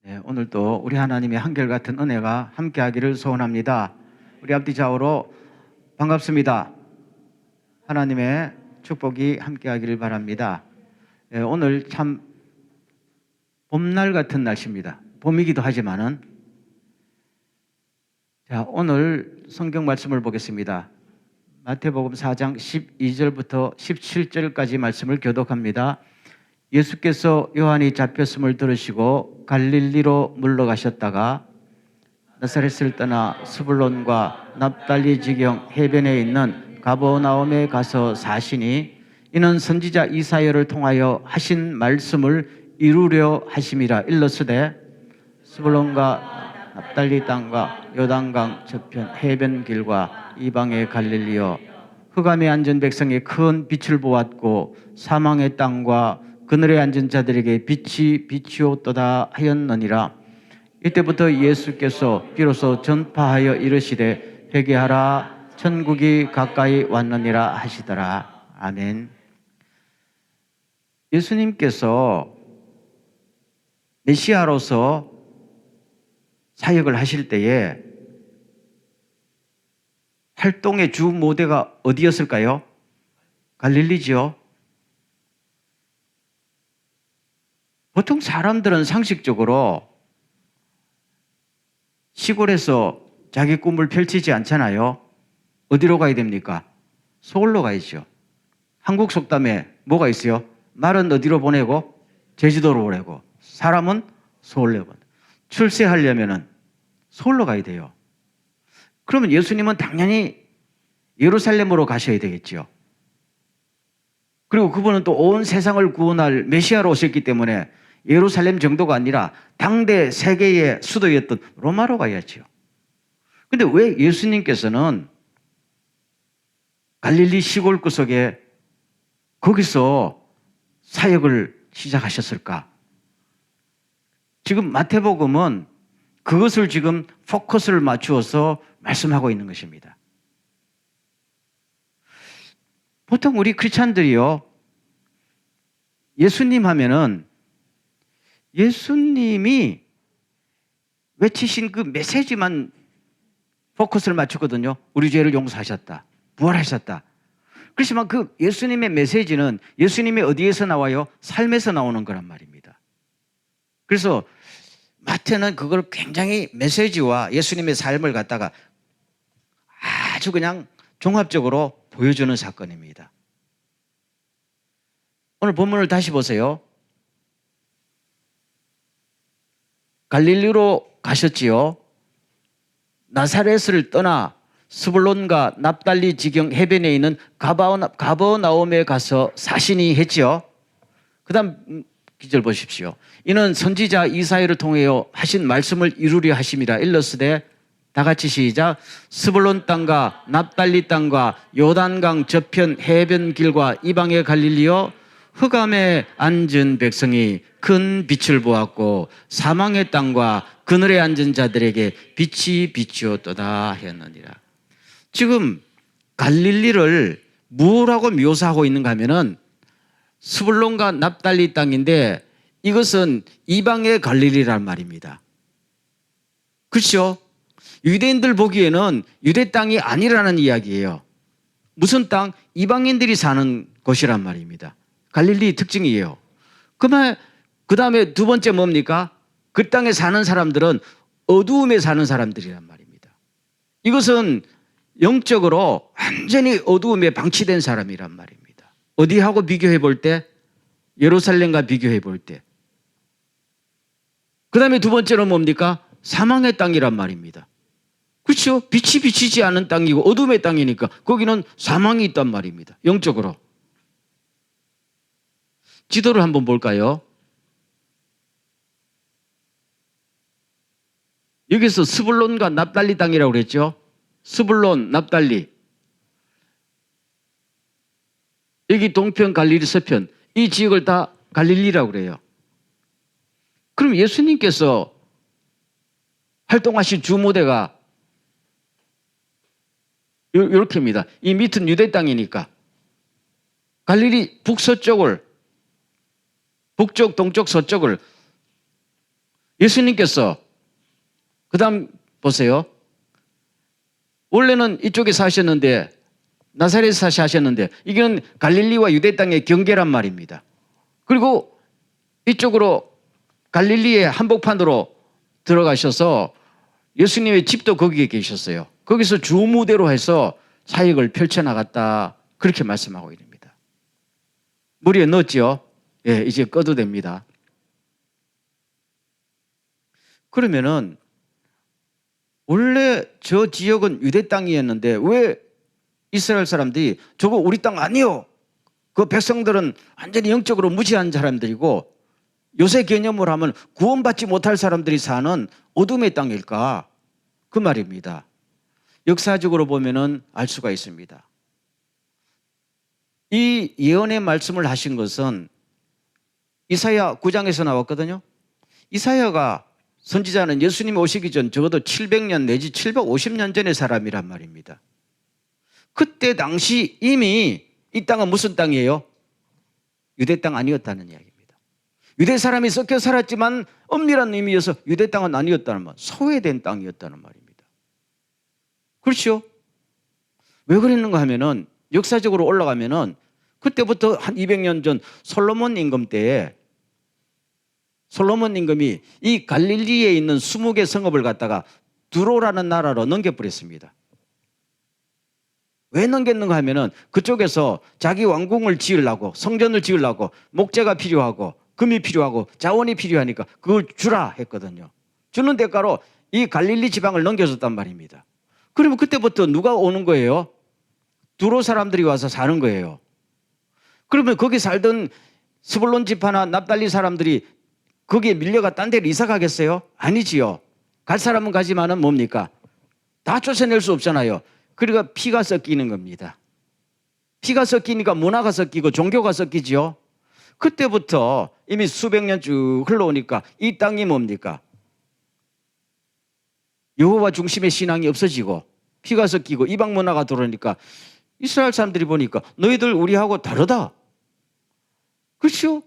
네, 오늘도 우리 하나님의 한결같은 은혜가 함께하기를 소원합니다. 우리 앞뒤 좌우로 반갑습니다. 하나님의 축복이 함께하기를 바랍니다. 네, 오늘 참 봄날 같은 날씨입니다. 봄이기도 하지만은 오늘 성경 말씀을 보겠습니다. 마태복음 4장 12절부터 17절까지 말씀을 교독합니다. 예수께서 요한이 잡혔음을 들으시고 갈릴리로 물러가셨다가 나사렛을 떠나 스불론과 납달리 지경 해변에 있는 가버나움에 가서 사시니 이는 선지자 이사야를 통하여 하신 말씀을 이루려 하심이라. 일러스되 스불론과 납달리 땅과 요단강 저편 해변 길과 이방의 갈릴리여, 흑암에 앉은 백성이 큰 빛을 보았고 사망의 땅과 그늘에 앉은 자들에게 빛이 비추었도다 하였느니라. 이때부터 예수께서 비로소 전파하여 이르시되 회개하라, 천국이 가까이 왔느니라 하시더라. 아멘. 예수님께서 메시아로서 사역을 하실 때에 활동의 주 무대가 어디였을까요? 갈릴리지요. 보통 사람들은 상식적으로 시골에서 자기 꿈을 펼치지 않잖아요. 어디로 가야 됩니까? 서울로 가야죠. 한국 속담에 뭐가 있어요? 말은 어디로 보내고? 제주도로 보내고, 사람은 서울로 보내고. 출세하려면 서울로 가야 돼요. 그러면 예수님은 당연히 예루살렘으로 가셔야 되겠죠. 그리고 그분은 또 온 세상을 구원할 메시아로 오셨기 때문에 예루살렘 정도가 아니라 당대 세계의 수도였던 로마로 가야죠. 근데 왜 예수님께서는 갈릴리 시골 구석에 거기서 사역을 시작하셨을까? 지금 마태복음은 그것을 지금 포커스를 맞추어서 말씀하고 있는 것입니다. 보통 우리 크리스찬들이요, 예수님 하면은 예수님이 외치신 그 메시지만 포커스를 맞추거든요. 우리 죄를 용서하셨다, 부활하셨다. 그렇지만 그 예수님의 메시지는 예수님이 어디에서 나와요? 삶에서 나오는 거란 말입니다. 그래서 마태는 그걸 굉장히 메시지와 예수님의 삶을 갖다가 아주 그냥 종합적으로 보여주는 사건입니다. 오늘 본문을 다시 보세요. 갈릴리로 가셨지요. 나사렛을 떠나 스불론과 납달리 지경 해변에 있는 가버나움에 가서 사시니 했지요. 그 다음 기절 보십시오. 이는 선지자 이사야를 통하여 하신 말씀을 이루려 하심이라. 일러스되, 다 같이 시작. 스불론 땅과 납달리 땅과 요단강 저편 해변 길과 이방의 갈릴리여, 흑암에 앉은 백성이 큰 빛을 보았고 사망의 땅과 그늘에 앉은 자들에게 빛이 비추었도다 하였느니라. 지금 갈릴리를 뭐라고 묘사하고 있는가 하면은 스불론과 납달리 땅인데 이것은 이방의 갈릴리란 말입니다. 그렇죠? 유대인들 보기에는 유대 땅이 아니라는 이야기예요. 무슨 땅? 이방인들이 사는 곳이란 말입니다. 갈릴리 특징이에요. 그러면 그 다음에 두 번째 뭡니까? 그 땅에 사는 사람들은 어두움에 사는 사람들이란 말입니다. 이것은 영적으로 완전히 어두움에 방치된 사람이란 말입니다. 어디하고 비교해 볼 때? 예루살렘과 비교해 볼 때. 그 다음에 두 번째는 뭡니까? 사망의 땅이란 말입니다. 그렇죠? 빛이 비치지 않은 땅이고 어둠의 땅이니까 거기는 사망이 있단 말입니다. 영적으로. 지도를 한번 볼까요? 여기서 스불론과 납달리 땅이라고 그랬죠? 스불론, 납달리. 여기 동편, 갈릴리, 서편. 이 지역을 다 갈릴리라고 그래요. 그럼 예수님께서 활동하신 주무대가 이렇게입니다. 이 밑은 유대 땅이니까 갈릴리 북서쪽을, 북쪽, 동쪽, 서쪽을 예수님께서 그다음 보세요. 원래는 이쪽에 사셨는데 나사렛에 사셨는데 이건 갈릴리와 유대 땅의 경계란 말입니다. 그리고 이쪽으로 갈릴리의 한복판으로 들어가셔서 예수님의 집도 거기에 계셨어요. 거기서 주무대로 해서 사역을 펼쳐나갔다 그렇게 말씀하고 있습니다. 무리에 넣었죠. 예, 이제 꺼도 됩니다. 그러면은 원래 저 지역은 유대 땅이었는데 왜 이스라엘 사람들이 저거 우리 땅 아니요. 그 백성들은 완전히 영적으로 무지한 사람들이고 요새 개념으로 하면 구원받지 못할 사람들이 사는 어둠의 땅일까? 그 말입니다. 역사적으로 보면은 알 수가 있습니다. 이 예언의 말씀을 하신 것은 이사야 9장에서 나왔거든요. 이사야가 선지자는 예수님 오시기 전 적어도 700년 내지 750년 전의 사람이란 말입니다. 그때 당시 이미 이 땅은 무슨 땅이에요? 유대 땅 아니었다는 이야기입니다. 유대 사람이 섞여 살았지만 엄밀한 의미에서 유대 땅은 아니었다는 말, 소외된 땅이었다는 말입니다. 그렇죠? 왜 그랬는가 하면은 역사적으로 올라가면은 그때부터 한 200년 전 솔로몬 임금 때에 솔로몬 임금이 이 갈릴리에 있는 20개 성읍을 갖다가 두로라는 나라로 넘겨버렸습니다. 왜 넘겼는가 하면은 그쪽에서 자기 왕궁을 지으려고 성전을 지으려고 목재가 필요하고 금이 필요하고 자원이 필요하니까 그걸 주라 했거든요. 주는 대가로 이 갈릴리 지방을 넘겨줬단 말입니다. 그러면 그때부터 누가 오는 거예요? 두로 사람들이 와서 사는 거예요. 그러면 거기 살던 스불론 지파나 납달리 사람들이 거기에 밀려가 딴 데로 이사 가겠어요? 아니지요. 갈 사람은 가지만은 뭡니까? 다 쫓아낼 수 없잖아요. 그러니까 피가 섞이는 겁니다. 피가 섞이니까 문화가 섞이고 종교가 섞이죠. 그때부터 이미 수백 년 쭉 흘러오니까 이 땅이 뭡니까? 여호와 중심의 신앙이 없어지고 피가 섞이고 이방 문화가 들어오니까 이스라엘 사람들이 보니까 너희들 우리하고 다르다. 그렇죠?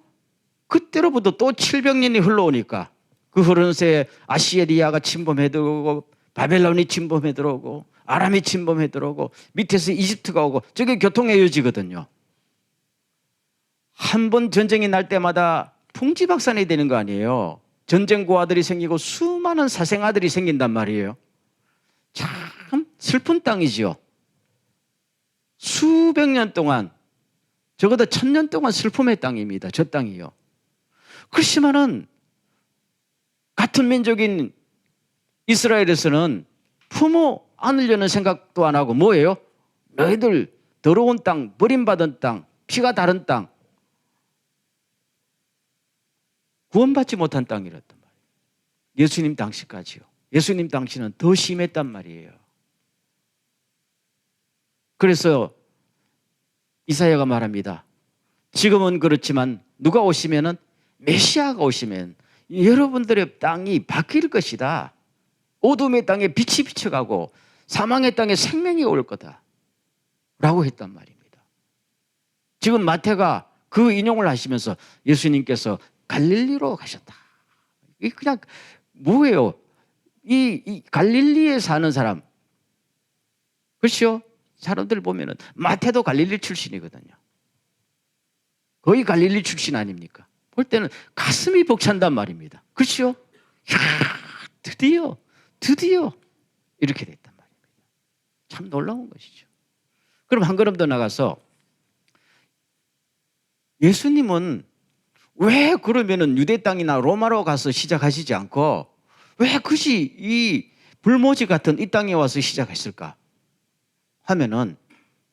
그때로부터 또 700년이 흘러오니까 그 흐르는 새에 아시리아가 침범해 들어오고 바벨론이 침범해 들어오고 아람이 침범해 들어오고 밑에서 이집트가 오고 저게 교통의 여지거든요. 한 번 전쟁이 날 때마다 풍지박산이 되는 거 아니에요. 전쟁 고아들이 생기고 수많은 사생아들이 생긴단 말이에요. 참 슬픈 땅이지요. 수백 년 동안 적어도 1000년 동안 슬픔의 땅입니다. 저 땅이요. 그렇지만은 같은 민족인 이스라엘에서는 부모 안으려는 생각도 안 하고 뭐예요? 너희들 더러운 땅, 버림받은 땅, 피가 다른 땅, 구원받지 못한 땅이랬단 말이에요. 예수님 당시까지요. 예수님 당시는 더 심했단 말이에요. 그래서 이사야가 말합니다. 지금은 그렇지만 누가 오시면은 메시아가 오시면 여러분들의 땅이 바뀔 것이다. 어둠의 땅에 빛이 비쳐가고 사망의 땅에 생명이 올 거다 라고 했단 말입니다. 지금 마태가 그 인용을 하시면서 예수님께서 갈릴리로 가셨다. 이게 그냥 뭐예요? 이 갈릴리에 사는 사람, 그렇죠? 사람들 보면은 마태도 갈릴리 출신이거든요. 거의 갈릴리 출신 아닙니까? 볼 때는 가슴이 벅찬단 말입니다. 그렇죠? 드디어 이렇게 됐단 말입니다. 참 놀라운 것이죠. 그럼 한 걸음 더 나가서 예수님은 왜 그러면은 유대 땅이나 로마로 가서 시작하시지 않고 왜 굳이 이 불모지 같은 이 땅에 와서 시작했을까 하면은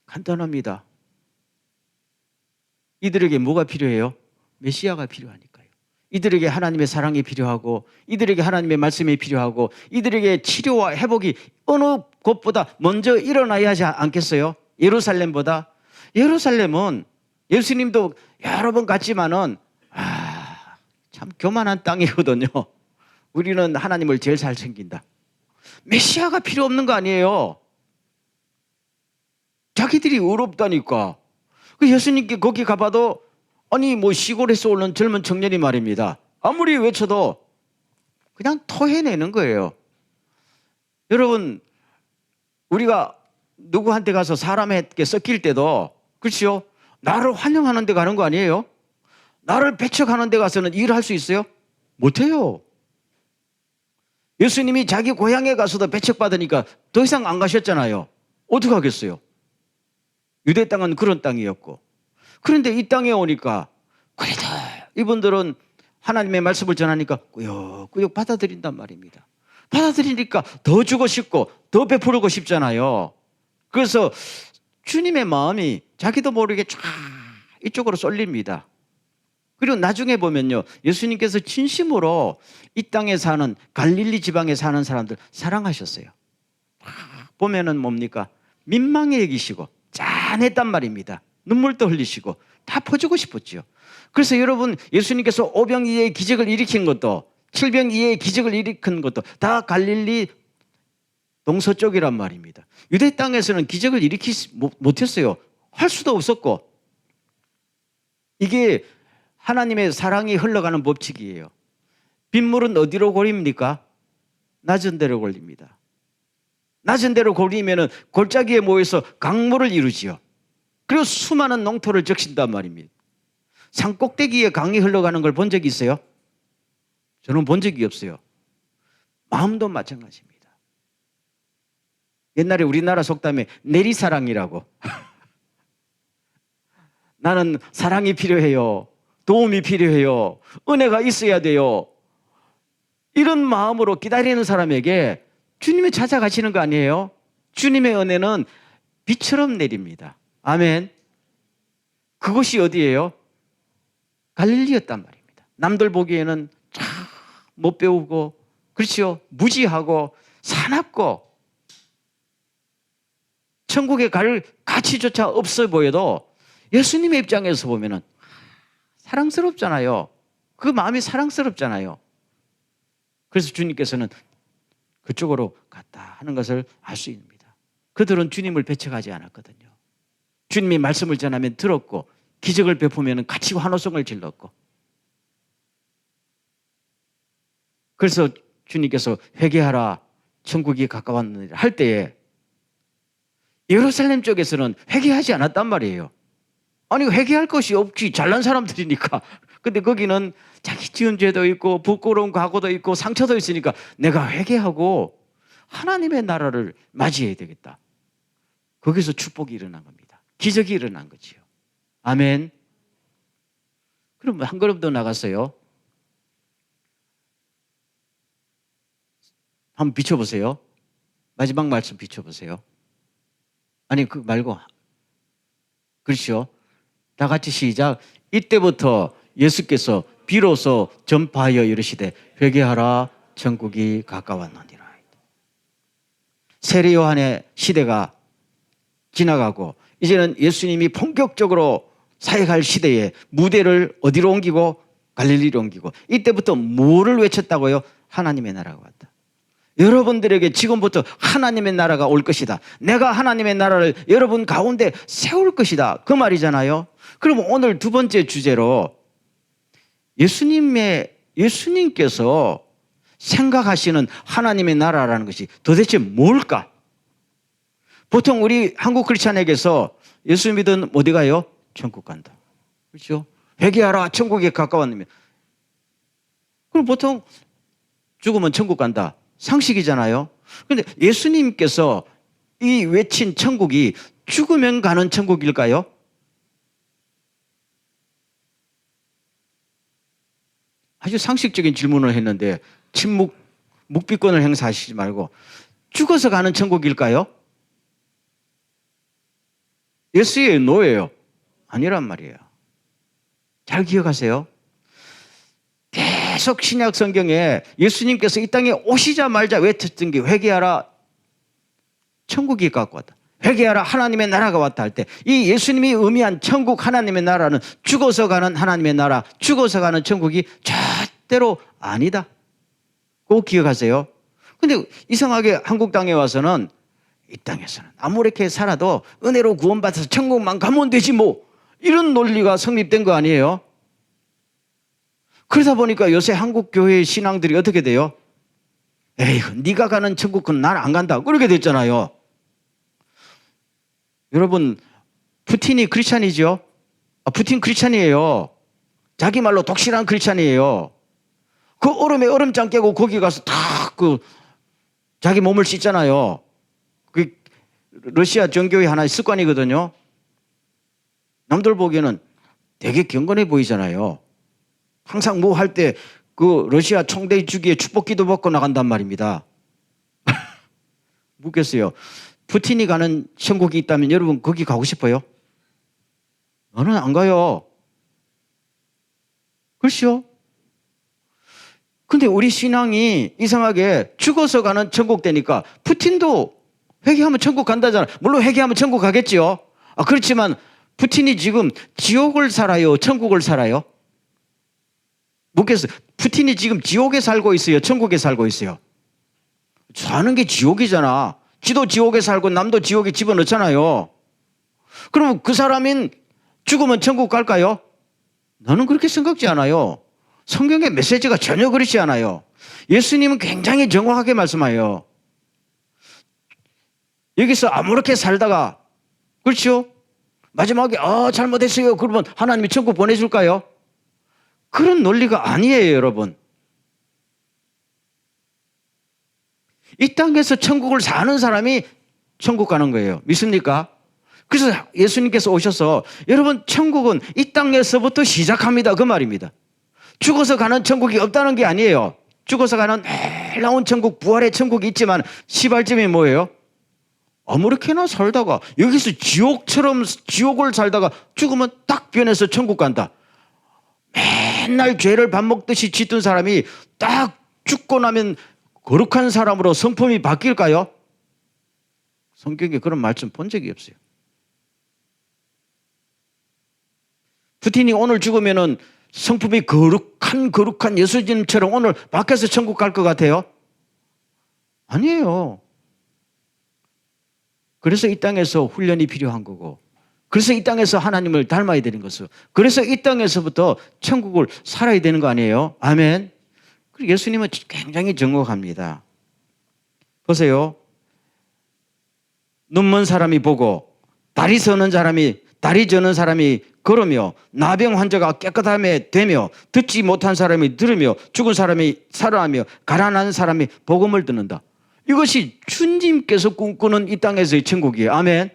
간단합니다. 이들에게 뭐가 필요해요? 메시아가 필요하니까요. 이들에게 하나님의 사랑이 필요하고 이들에게 하나님의 말씀이 필요하고 이들에게 치료와 회복이 어느 곳보다 먼저 일어나야 하지 않겠어요? 예루살렘보다. 예루살렘은 예수님도 여러 번 갔지만은 참 교만한 땅이거든요. 우리는 하나님을 제일 잘 챙긴다. 메시아가 필요 없는 거 아니에요. 자기들이 의롭다니까. 예수님께 거기 가봐도 아니 뭐 시골에서 오는 젊은 청년이 말입니다. 아무리 외쳐도 그냥 토해내는 거예요. 여러분, 우리가 누구한테 가서 사람에게 섞일 때도, 그렇죠? 나를 환영하는 데 가는 거 아니에요? 나를 배척하는 데 가서는 일을 할 수 있어요? 못해요. 예수님이 자기 고향에 가서도 배척받으니까 더 이상 안 가셨잖아요. 어떻게 하겠어요? 유대 땅은 그런 땅이었고. 그런데 이 땅에 오니까 그래도 이분들은 하나님의 말씀을 전하니까 꾸역꾸역 받아들인단 말입니다. 받아들이니까 더 주고 싶고 더 베풀고 싶잖아요. 그래서 주님의 마음이 자기도 모르게 쫙 이쪽으로 쏠립니다. 그리고 나중에 보면요, 예수님께서 진심으로 이 땅에 사는 갈릴리 지방에 사는 사람들 사랑하셨어요. 보면은 뭡니까? 민망해 여기시고 짠했단 말입니다. 눈물도 흘리시고 다 퍼주고 싶었죠. 그래서 여러분, 예수님께서 오병이의 기적을 일으킨 것도, 칠병이의 기적을 일으킨 것도 다 갈릴리 동서쪽이란 말입니다. 유대 땅에서는 기적을 일으키지 못했어요. 할 수도 없었고. 이게 하나님의 사랑이 흘러가는 법칙이에요. 빗물은 어디로 고립니까? 낮은 데로 고립니다. 낮은 데로 고리면 골짜기에 모여서 강물을 이루지요. 그리고 수많은 농토를 적신단 말입니다. 산꼭대기에 강이 흘러가는 걸 본 적이 있어요? 저는 본 적이 없어요. 마음도 마찬가지입니다. 옛날에 우리나라 속담에 내리사랑이라고. 나는 사랑이 필요해요. 도움이 필요해요. 은혜가 있어야 돼요. 이런 마음으로 기다리는 사람에게 주님이 찾아가시는 거 아니에요? 주님의 은혜는 비처럼 내립니다. 아멘. 그것이 어디예요? 갈릴리였단 말입니다. 남들 보기에는 참 못 배우고, 그렇죠? 무지하고 사납고 천국에 갈 가치조차 없어 보여도 예수님의 입장에서 보면은 사랑스럽잖아요. 그 마음이 사랑스럽잖아요. 그래서 주님께서는 그쪽으로 갔다 하는 것을 알 수 있습니다. 그들은 주님을 배척하지 않았거든요. 주님이 말씀을 전하면 들었고, 기적을 베푸면 같이 환호성을 질렀고. 그래서 주님께서 회개하라, 천국이 가까웠느니라 할 때에 예루살렘 쪽에서는 회개하지 않았단 말이에요. 아니, 회개할 것이 없지, 잘난 사람들이니까. 근데 거기는 자기 지은 죄도 있고 부끄러운 과거도 있고 상처도 있으니까 내가 회개하고 하나님의 나라를 맞이해야 되겠다. 거기서 축복이 일어난 겁니다. 기적이 일어난 거지요. 아멘. 그럼 한 걸음 더 나갔어요. 한번 비춰보세요. 마지막 말씀 비춰보세요. 아니, 그 말고. 그렇죠. 다 같이 시작. 이때부터 예수께서 비로소 전파하여 이르시되 회개하라, 천국이 가까웠느니라. 세례 요한의 시대가 지나가고 이제는 예수님이 본격적으로 사역할 시대에 무대를 어디로 옮기고? 갈릴리로 옮기고. 이때부터 뭐를 외쳤다고요? 하나님의 나라가 왔다. 여러분들에게 지금부터 하나님의 나라가 올 것이다. 내가 하나님의 나라를 여러분 가운데 세울 것이다. 그 말이잖아요. 그럼 오늘 두 번째 주제로 예수님께서 생각하시는 하나님의 나라라는 것이 도대체 뭘까? 보통 우리 한국 크리스찬에게서 예수 믿은 어디 가요? 천국 간다. 그렇죠? 회개하라, 천국에 가까웠느면. 그럼 보통 죽으면 천국 간다. 상식이잖아요. 그런데 예수님께서 이 외친 천국이 죽으면 가는 천국일까요? 아주 상식적인 질문을 했는데 묵비권을 행사하시지 말고 죽어서 가는 천국일까요? 예스예요, 노예요? 아니란 말이에요. 잘 기억하세요. 계속 신약 성경에 예수님께서 이 땅에 오시자마자 외쳤던 게 회개하라, 천국이 갖고 왔다. 회개하라, 하나님의 나라가 왔다 할 때 이 예수님이 의미한 천국, 하나님의 나라는 죽어서 가는 하나님의 나라, 죽어서 가는 천국이 절대로 아니다. 꼭 기억하세요. 근데 이상하게 한국 땅에 와서는 이 땅에서는 아무렇게 살아도 은혜로 구원받아서 천국만 가면 되지 뭐, 이런 논리가 성립된 거 아니에요? 그러다 보니까 요새 한국 교회의 신앙들이 어떻게 돼요? 에휴, 네가 가는 천국은 난 안 간다. 그렇게 됐잖아요. 여러분, 푸틴이 크리스찬이죠? 푸틴 크리스찬이에요. 자기 말로 독실한 크리스찬이에요. 그 얼음에 얼음장 깨고 거기 가서 다 자기 몸을 씻잖아요. 그 러시아 종교의 하나의 습관이거든요. 남들 보기에는 되게 경건해 보이잖아요. 항상 뭐 할 때 그 러시아 총대 주기에 축복기도 받고 나간단 말입니다. 묻겠어요. 푸틴이 가는 천국이 있다면 여러분 거기 가고 싶어요? 나는 안 가요. 그렇죠? 근데 우리 신앙이 이상하게 죽어서 가는 천국 되니까 푸틴도 회개하면 천국 간다잖아. 물론 회개하면 천국 가겠지요. 그렇지만 푸틴이 지금 지옥을 살아요? 천국을 살아요? 묻겠어요. 푸틴이 지금 지옥에 살고 있어요? 천국에 살고 있어요? 사는 게 지옥이잖아. 지도 지옥에 살고 남도 지옥에 집어넣잖아요. 그럼 그 사람인 죽으면 천국 갈까요? 나는 그렇게 생각지 않아요. 성경의 메시지가 전혀 그렇지 않아요. 예수님은 굉장히 정확하게 말씀해요. 여기서 아무렇게 살다가, 그렇죠? 마지막에 잘못했어요. 그러면 하나님이 천국 보내줄까요? 그런 논리가 아니에요, 여러분. 이 땅에서 천국을 사는 사람이 천국 가는 거예요. 믿습니까? 그래서 예수님께서 오셔서 여러분 천국은 이 땅에서부터 시작합니다. 그 말입니다. 죽어서 가는 천국이 없다는 게 아니에요. 죽어서 가는 놀라운 천국, 부활의 천국이 있지만 시발점이 뭐예요? 아무렇게나 살다가 여기서 지옥을 살다가 죽으면 딱 변해서 천국 간다. 맨날 죄를 밥 먹듯이 짓던 사람이 딱 죽고 나면 거룩한 사람으로 성품이 바뀔까요? 성경에 그런 말씀 본 적이 없어요. 푸틴이 오늘 죽으면은 성품이 거룩한 예수님처럼 오늘 밖에서 천국 갈 것 같아요? 아니에요. 그래서 이 땅에서 훈련이 필요한 거고, 그래서 이 땅에서 하나님을 닮아야 되는 것이고, 그래서 이 땅에서부터 천국을 살아야 되는 거 아니에요? 아멘. 그리고 예수님은 굉장히 정확합니다. 보세요. 눈먼 사람이 보고 다리 저는 사람이 걸으며 나병 환자가 깨끗함에 되며 듣지 못한 사람이 들으며 죽은 사람이 살아나며 가난한 사람이 복음을 듣는다. 이것이 주님께서 꿈꾸는 이 땅에서의 천국이에요. 아멘.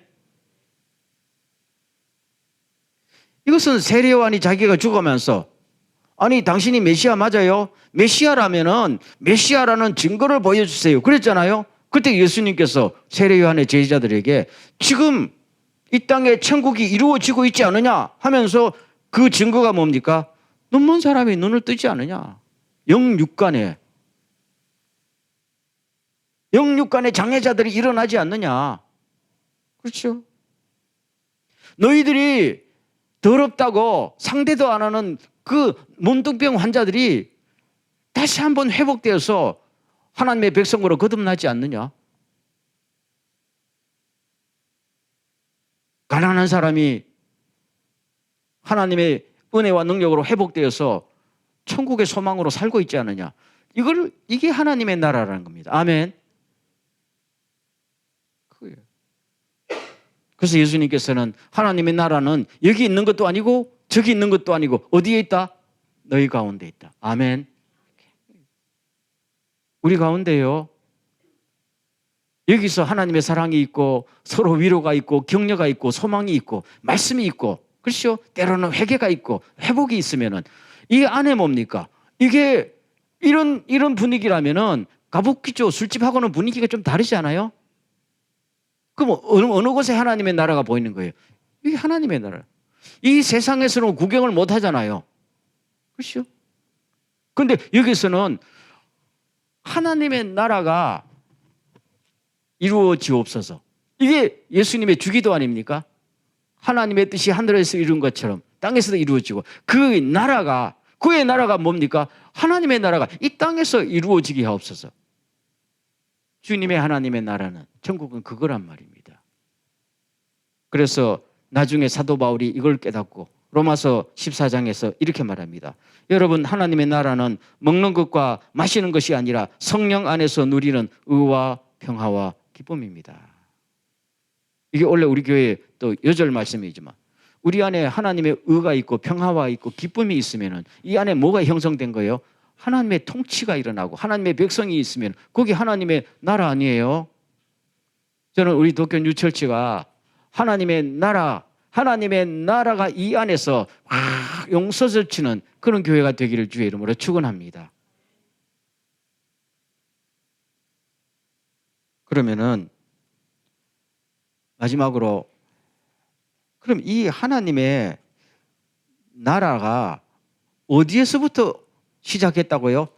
이것은 세례요한이 자기가 죽으면서 아니 당신이 메시아 맞아요? 메시아라면은 메시아라는 증거를 보여주세요. 그랬잖아요. 그때 예수님께서 세례요한의 제자들에게 지금 이 땅에 천국이 이루어지고 있지 않느냐 하면서 그 증거가 뭡니까? 눈먼 사람이 눈을 뜨지 않느냐. 영육간에 장애자들이 일어나지 않느냐. 그렇죠? 너희들이 더럽다고 상대도 안 하는 그 문둥병 환자들이 다시 한번 회복되어서 하나님의 백성으로 거듭나지 않느냐. 가난한 사람이 하나님의 은혜와 능력으로 회복되어서 천국의 소망으로 살고 있지 않느냐. 이게 하나님의 나라라는 겁니다. 아멘. 그래서 예수님께서는 하나님의 나라는 여기 있는 것도 아니고 저기 있는 것도 아니고 어디에 있다? 너희 가운데 있다. 아멘. 우리 가운데요. 여기서 하나님의 사랑이 있고 서로 위로가 있고 격려가 있고 소망이 있고 말씀이 있고 그렇죠? 때로는 회개가 있고 회복이 있으면은 이 안에 뭡니까? 이게 이런 분위기라면은 가부키죠 술집하고는 분위기가 좀 다르지 않아요? 그럼 어느 곳에 하나님의 나라가 보이는 거예요? 이게 하나님의 나라. 이 세상에서는 구경을 못 하잖아요. 그렇죠? 그런데 여기서는 하나님의 나라가 이루어지옵소서. 이게 예수님의 주기도 아닙니까? 하나님의 뜻이 하늘에서 이룬 것처럼 땅에서도 이루어지고 그의 나라가 뭡니까? 하나님의 나라가 이 땅에서 이루어지게 하옵소서. 주님의 하나님의 나라는 천국은 그거란 말입니다. 그래서 나중에 사도 바울이 이걸 깨닫고 로마서 14장에서 이렇게 말합니다. 여러분, 하나님의 나라는 먹는 것과 마시는 것이 아니라 성령 안에서 누리는 의와 평화와 기쁨입니다. 이게 원래 우리 교회 또 여절 말씀이지만 우리 안에 하나님의 의가 있고 평화가 있고 기쁨이 있으면 이 안에 뭐가 형성된 거예요? 하나님의 통치가 일어나고 하나님의 백성이 있으면 거기 하나님의 나라 아니에요? 저는 우리 도쿄 뉴처치가 하나님의 나라가 이 안에서 용서를 치는 그런 교회가 되기를 주의 이름으로 축원합니다. 그러면은 마지막으로 그럼 이 하나님의 나라가 어디에서부터 시작했다고요?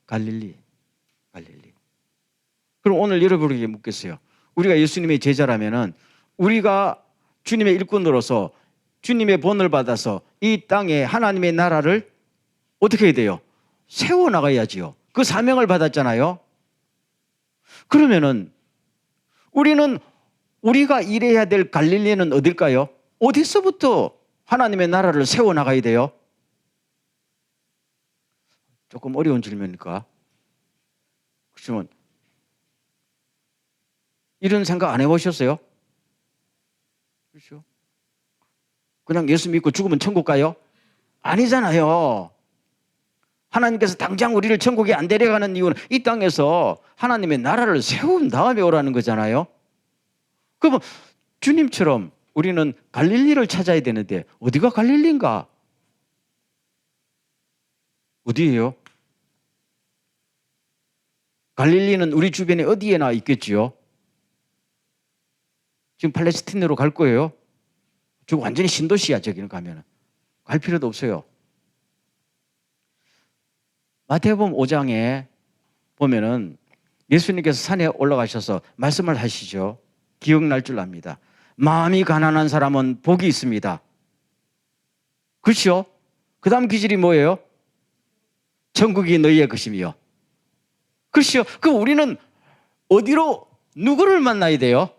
갈릴리. 그럼 오늘 여러분에게 묻겠어요. 우리가 예수님의 제자라면은 우리가 주님의 일꾼으로서 주님의 본을 받아서 이 땅에 하나님의 나라를 어떻게 해야 돼요? 세워나가야지요. 그 사명을 받았잖아요. 그러면은 우리가 일해야 될 갈릴리는 어딜까요? 어디서부터 하나님의 나라를 세워나가야 돼요? 조금 어려운 질문이니까. 그렇지만 이런 생각 안 해보셨어요? 그렇죠? 그냥 예수 믿고 죽으면 천국 가요? 아니잖아요. 하나님께서 당장 우리를 천국에 안 데려가는 이유는 이 땅에서 하나님의 나라를 세운 다음에 오라는 거잖아요. 그러면 주님처럼 우리는 갈릴리를 찾아야 되는데 어디가 갈릴리인가? 어디예요? 갈릴리는 우리 주변에 어디에나 있겠지요. 지금 팔레스틴으로 갈 거예요. 저 완전히 신도시야. 저기는 가면은 갈 필요도 없어요. 마태복음 5장에 보면은 예수님께서 산에 올라가셔서 말씀을 하시죠. 기억날 줄 압니다. 마음이 가난한 사람은 복이 있습니다. 그렇죠? 그 다음 기질이 뭐예요? 천국이 너희의 것이며. 그렇죠? 그럼 우리는 어디로 누구를 만나야 돼요?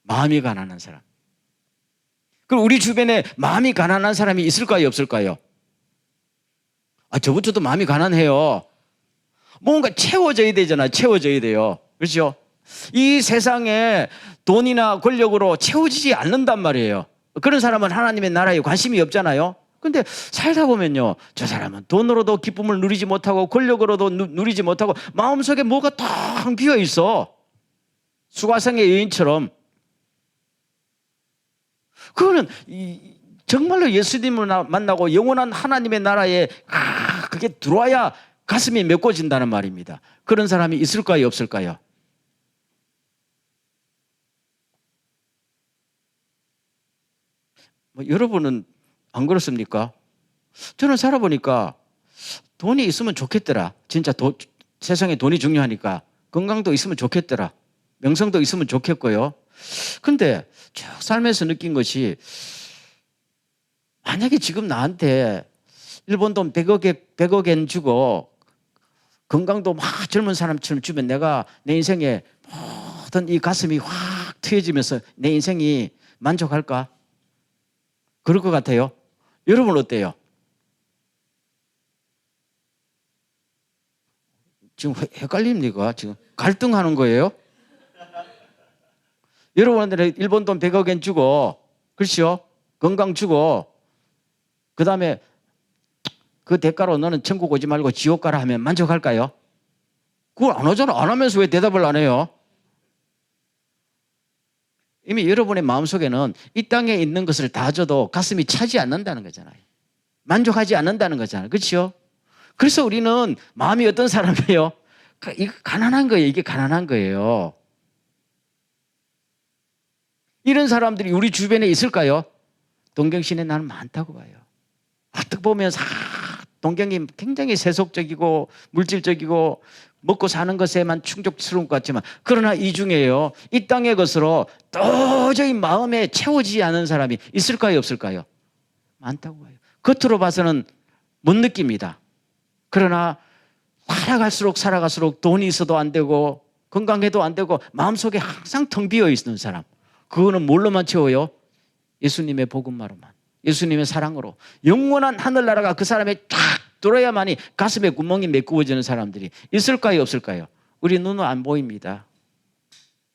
마음이 가난한 사람. 그럼 우리 주변에 마음이 가난한 사람이 있을까요? 없을까요? 저부터도 마음이 가난해요. 뭔가 채워져야 되잖아요. 채워져야 돼요. 그렇죠? 이 세상에 돈이나 권력으로 채워지지 않는단 말이에요. 그런 사람은 하나님의 나라에 관심이 없잖아요. 근데 살다 보면요, 저 사람은 돈으로도 기쁨을 누리지 못하고 권력으로도 누리지 못하고 마음속에 뭐가 텅 비어 있어. 수가성의 여인처럼. 그거는 정말로 예수님을 만나고 영원한 하나님의 나라에 그게 들어와야 가슴이 메꿔진다는 말입니다. 그런 사람이 있을까요? 없을까요? 여러분은 안 그렇습니까? 저는 살아보니까 돈이 있으면 좋겠더라. 진짜 세상에 돈이 중요하니까. 건강도 있으면 좋겠더라. 명성도 있으면 좋겠고요. 근데 쭉 살면서 느낀 것이, 만약에 지금 나한테 일본 돈 100억엔 주고 건강도 막 젊은 사람처럼 주면 내가 내 인생에 모든 이 가슴이 확 트여지면서 내 인생이 만족할까? 그럴 것 같아요. 여러분 어때요? 지금 헷갈립니까? 지금 갈등하는 거예요? 여러분들은 일본 돈 100억엔 주고, 그렇죠? 건강 주고, 그 다음에 그 대가로 너는 천국 오지 말고 지옥 가라 하면 만족할까요? 그걸 안 하잖아. 안 하면서 왜 대답을 안 해요? 이미 여러분의 마음속에는 이 땅에 있는 것을 다 줘도 가슴이 차지 않는다는 거잖아요. 만족하지 않는다는 거잖아요. 그렇죠? 그래서 우리는 마음이 어떤 사람이에요? 이거 가난한 거예요. 이게 가난한 거예요. 이런 사람들이 우리 주변에 있을까요? 동경신에 나는 많다고 봐요. 딱 보면 동경이 굉장히 세속적이고 물질적이고 먹고 사는 것에만 충족스러운 것 같지만, 그러나 이 중에요, 이 땅의 것으로 도저히 마음에 채워지지 않은 사람이 있을까요? 없을까요? 많다고 봐요. 겉으로 봐서는 못 느낍니다. 그러나 살아갈수록 돈이 있어도 안 되고 건강해도 안 되고 마음속에 항상 텅 비어 있는 사람, 그거는 뭘로만 채워요? 예수님의 복음만으로만. 예수님의 사랑으로 영원한 하늘나라가 그 사람에 쫙 들어야만이 가슴에 구멍이 메꾸어지는 사람들이 있을까요, 없을까요? 우리 눈은 안 보입니다.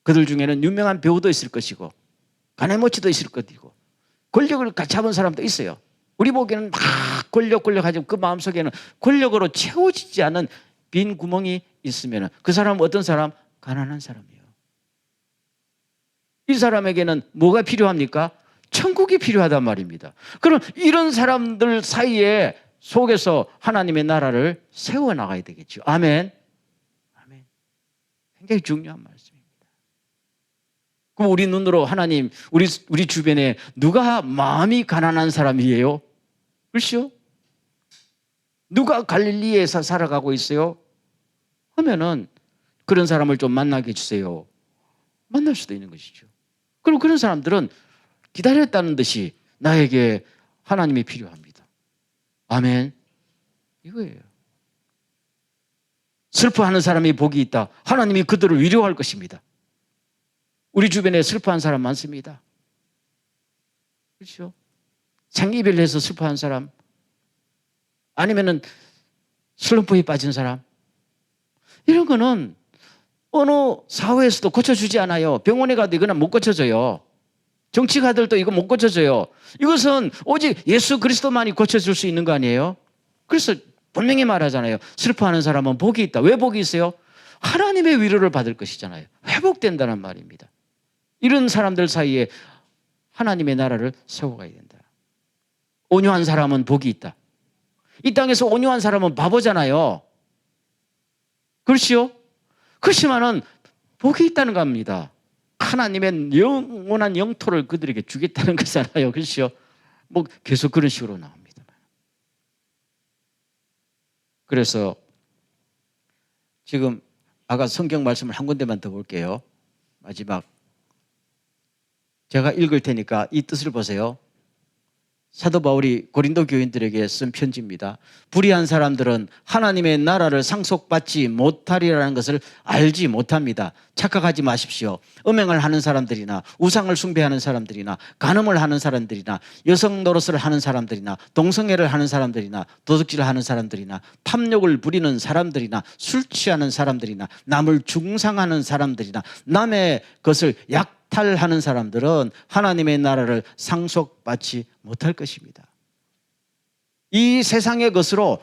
그들 중에는 유명한 배우도 있을 것이고 가네모치도 있을 것이고 권력을 잡은 사람도 있어요. 우리 보기에는 막 권력 하지만 그 마음속에는 권력으로 채워지지 않은 빈 구멍이 있으면 그 사람은 어떤 사람? 가난한 사람이에요. 이 사람에게는 뭐가 필요합니까? 천국이 필요하단 말입니다. 그럼 이런 사람들 사이에 속에서 하나님의 나라를 세워나가야 되겠죠. 아멘. 아멘. 굉장히 중요한 말씀입니다. 그럼 우리 눈으로 하나님, 우리 주변에 누가 마음이 가난한 사람이에요? 그렇죠? 누가 갈릴리에서 살아가고 있어요? 하면은 그런 사람을 좀 만나게 해주세요. 만날 수도 있는 것이죠. 그럼 그런 사람들은 기다렸다는 듯이 나에게 하나님이 필요합니다. 아멘. 이거예요. 슬퍼하는 사람이 복이 있다. 하나님이 그들을 위로할 것입니다. 우리 주변에 슬퍼한 사람 많습니다. 그렇죠? 생이별해서 슬퍼한 사람, 아니면은 슬럼프에 빠진 사람, 이런 거는 어느 사회에서도 고쳐주지 않아요. 병원에 가도 이거는 못 고쳐져요. 정치가들도 이거 못 고쳐져요. 이것은 오직 예수 그리스도만이 고쳐줄 수 있는 거 아니에요? 그래서 분명히 말하잖아요. 슬퍼하는 사람은 복이 있다. 왜 복이 있어요? 하나님의 위로를 받을 것이잖아요. 회복된다는 말입니다. 이런 사람들 사이에 하나님의 나라를 세워가야 된다. 온유한 사람은 복이 있다. 이 땅에서 온유한 사람은 바보잖아요. 그렇지요? 그렇지만은 복이 있다는 겁니다. 하나님의 영원한 영토를 그들에게 주겠다는 거잖아요. 그렇죠? 뭐 계속 그런 식으로 나옵니다. 그래서 지금 아까 성경 말씀을 한 군데만 더 볼게요. 마지막 제가 읽을 테니까 이 뜻을 보세요. 사도 바울이 고린도 교인들에게 쓴 편지입니다. 불의한 사람들은 하나님의 나라를 상속받지 못하리라는 것을 알지 못합니다. 착각하지 마십시오. 음행을 하는 사람들이나 우상을 숭배하는 사람들이나 간음을 하는 사람들이나 여성 노릇을 하는 사람들이나 동성애를 하는 사람들이나 도둑질을 하는 사람들이나 탐욕을 부리는 사람들이나 술 취하는 사람들이나 남을 중상하는 사람들이나 남의 것을 약탈하는 사람들은 하나님의 나라를 상속받지 못할 것입니다. 이 세상의 것으로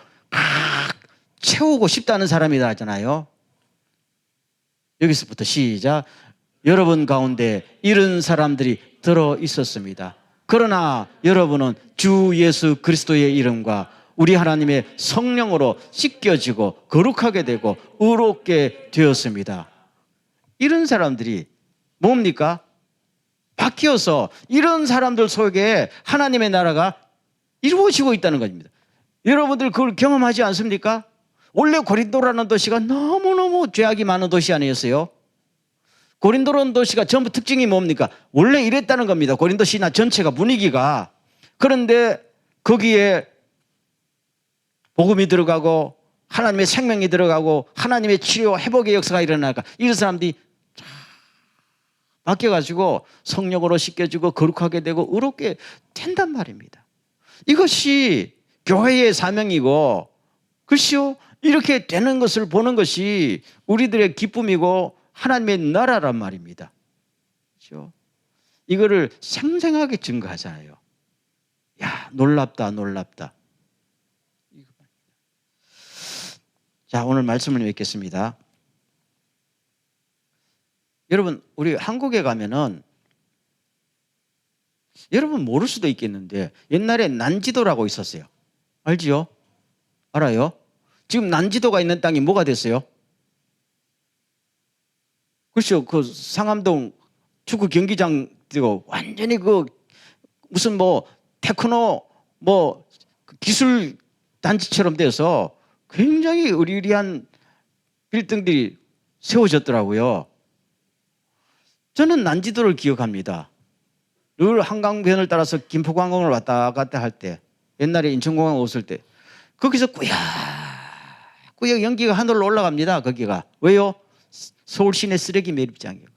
채우고 싶다는 사람이다 하잖아요. 여기서부터 시작. 여러분 가운데 이런 사람들이 들어 있었습니다. 그러나 여러분은 주 예수 그리스도의 이름과 우리 하나님의 성령으로 씻겨지고 거룩하게 되고 의롭게 되었습니다. 이런 사람들이 뭡니까? 바뀌어서 이런 사람들 속에 하나님의 나라가 이루어지고 있다는 겁니다. 여러분들 그걸 경험하지 않습니까? 원래 고린도라는 도시가 너무너무 죄악이 많은 도시 아니었어요? 고린도라는 도시가 전부 특징이 뭡니까? 원래 이랬다는 겁니다. 고린도 시나 전체가 분위기가. 그런데 거기에 복음이 들어가고 하나님의 생명이 들어가고 하나님의 치료 회복의 역사가 일어나니까 이런 사람들이 바뀌어가지고 성령으로 씻겨지고 거룩하게 되고 의롭게 된단 말입니다. 이것이 교회의 사명이고, 글쎄요, 이렇게 되는 것을 보는 것이 우리들의 기쁨이고 하나님의 나라란 말입니다. 그렇죠? 이거를 생생하게 증거하잖아요. 야, 놀랍다, 놀랍다. 자, 오늘 말씀을 맺겠습니다. 여러분, 우리 한국에 가면은 여러분 모를 수도 있겠는데 옛날에 난지도라고 있었어요. 알지요? 알아요? 지금 난지도가 있는 땅이 뭐가 됐어요? 그렇죠. 그 상암동 축구 경기장 되고 완전히 그 무슨 뭐 테크노 뭐 기술 단지처럼 돼서 굉장히 의리의리한 빌딩들이 세워졌더라고요. 저는 난지도를 기억합니다. 늘 한강변을 따라서 김포공항을 왔다 갔다 할 때, 옛날에 인천공항 왔을 때 거기서 꾸역꾸역 연기가 하늘로 올라갑니다. 거기가. 왜요? 서울 시내 쓰레기 매립장이에요.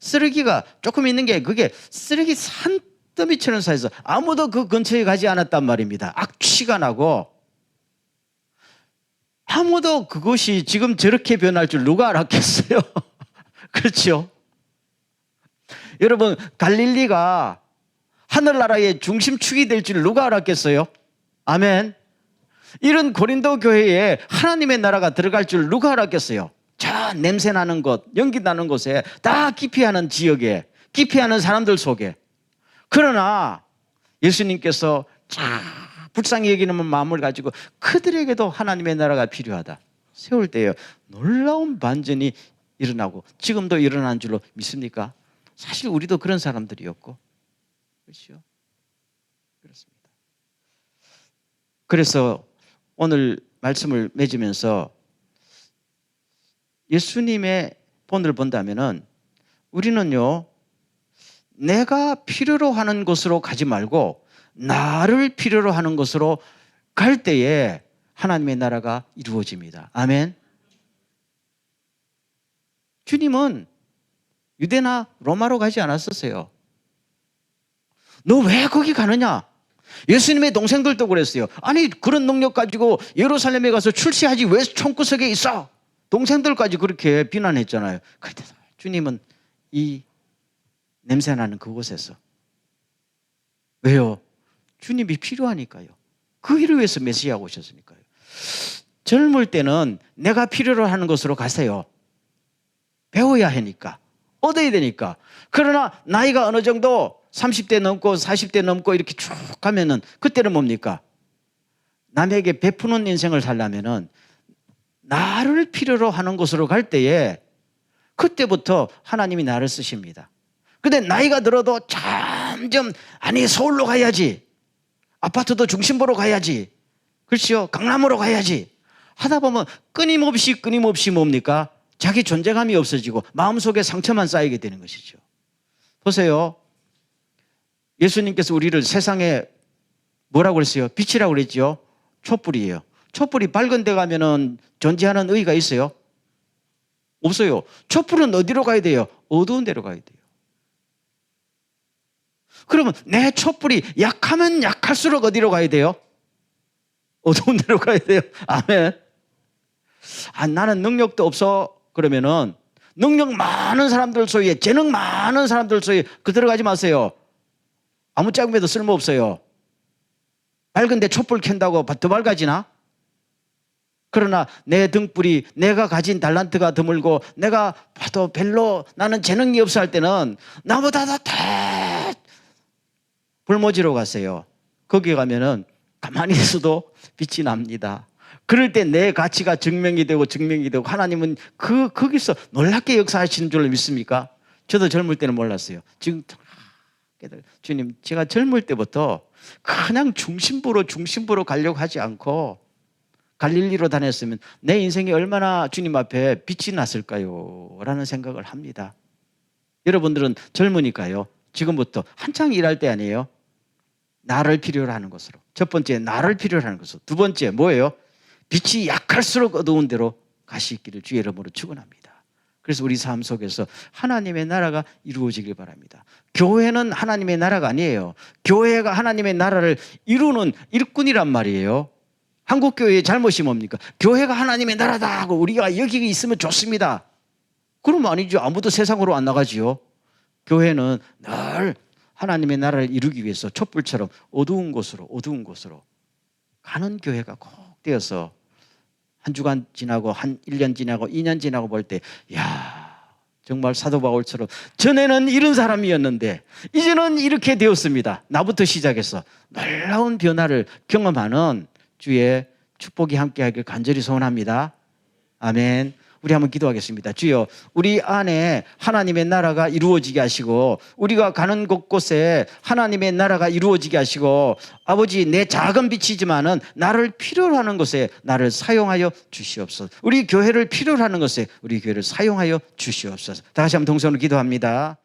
쓰레기가 조금 있는 게 그게 쓰레기 산 산더미처럼 쌓여서 아무도 그 근처에 가지 않았단 말입니다. 악취가 나고 아무도 그것이 지금 저렇게 변할 줄 누가 알았겠어요? 그렇죠? 여러분, 갈릴리가 하늘나라의 중심축이 될 줄 누가 알았겠어요? 아멘. 이런 고린도 교회에 하나님의 나라가 들어갈 줄 누가 알았겠어요? 저 냄새 나는 곳, 연기 나는 곳에 다 기피하는 지역에, 기피하는 사람들 속에. 그러나 예수님께서 불쌍히 여기는 마음을 가지고 그들에게도 하나님의 나라가 필요하다 세울 때에 놀라운 반전이 일어나고 지금도 일어나는 줄로 믿습니까? 사실 우리도 그런 사람들이었고, 그렇죠? 그렇습니다. 그래서 오늘 말씀을 맺으면서 예수님의 본을 본다면은 우리는요, 내가 필요로 하는 곳으로 가지 말고 나를 필요로 하는 곳으로 갈 때에 하나님의 나라가 이루어집니다. 아멘. 주님은 유대나 로마로 가지 않았었어요. 너 왜 거기 가느냐? 예수님의 동생들도 그랬어요. 아니, 그런 능력 가지고 예루살렘에 가서 출세하지 왜 총구석에 있어? 동생들까지 그렇게 비난했잖아요. 그런데 주님은 이 냄새나는 그곳에서. 왜요? 주님이 필요하니까요. 그 일을 위해서 메시아가 오셨으니까요. 젊을 때는 내가 필요로 하는 곳으로 가세요. 배워야 하니까, 얻어야 되니까. 그러나 나이가 어느 정도 30대 넘고 40대 넘고 이렇게 쭉 가면은 그때는 뭡니까? 남에게 베푸는 인생을 살려면은 나를 필요로 하는 곳으로 갈 때에 그때부터 하나님이 나를 쓰십니다. 근데 나이가 들어도 점점 아니 서울로 가야지, 아파트도 중심부로 가야지, 그렇죠? 강남으로 가야지 하다 보면 끊임없이 뭡니까? 자기 존재감이 없어지고 마음속에 상처만 쌓이게 되는 것이죠. 보세요. 예수님께서 우리를 세상에 뭐라고 그랬어요? 빛이라고 그랬죠? 촛불이에요. 촛불이 밝은 데 가면은 존재하는 의의가 있어요? 없어요. 촛불은 어디로 가야 돼요? 어두운 데로 가야 돼요. 그러면 내 촛불이 약하면 약할수록 어디로 가야 돼요? 어두운 데로 가야 돼요. 아멘. 나는 능력도 없어. 그러면은 능력 많은 사람들 소위에, 재능 많은 사람들 소위에 들어가지 마세요. 아무짝에도 쓸모없어요. 밝은데 촛불 켠다고 더 밝아지나? 그러나 내 등불이, 내가 가진 달란트가 드물고 내가 봐도 별로 나는 재능이 없어 할 때는 나보다 더 불모지로 가세요. 거기 가면은 가만히 있어도 빛이 납니다. 그럴 때 내 가치가 증명이 되고 하나님은 거기서 놀랍게 역사하시는 줄로 믿습니까? 저도 젊을 때는 몰랐어요. 지금 주님, 제가 젊을 때부터 그냥 중심부로 가려고 하지 않고 갈릴리로 다녔으면 내 인생이 얼마나 주님 앞에 빛이 났을까요? 라는 생각을 합니다. 여러분들은 젊으니까요, 지금부터 한창 일할 때 아니에요? 나를 필요로 하는 것으로. 첫 번째, 나를 필요로 하는 것으로. 두 번째, 뭐예요? 빛이 약할수록 어두운 데로 가시기를 주의 이름으로 축원합니다. 그래서 우리 삶 속에서 하나님의 나라가 이루어지길 바랍니다. 교회는 하나님의 나라가 아니에요. 교회가 하나님의 나라를 이루는 일꾼이란 말이에요. 한국교회의 잘못이 뭡니까? 교회가 하나님의 나라다 하고 우리가 여기 있으면 좋습니다. 그러면 아니죠. 아무도 세상으로 안 나가지요. 교회는 늘 하나님의 나라를 이루기 위해서 촛불처럼 어두운 곳으로 가는 교회가 꼭 되어서 한 주간 지나고 한 1년 지나고 2년 지나고 볼 때, 야, 정말 사도 바울처럼 전에는 이런 사람이었는데 이제는 이렇게 되었습니다. 나부터 시작해서 놀라운 변화를 경험하는 주의 축복이 함께하길 간절히 소원합니다. 아멘. 우리 한번 기도하겠습니다. 주여, 우리 안에 하나님의 나라가 이루어지게 하시고 우리가 가는 곳곳에 하나님의 나라가 이루어지게 하시고 아버지, 내 작은 빛이지만은 나를 필요로 하는 것에 나를 사용하여 주시옵소서. 우리 교회를 필요로 하는 것에 우리 교회를 사용하여 주시옵소서. 다 같이 한번 동성으로 기도합니다.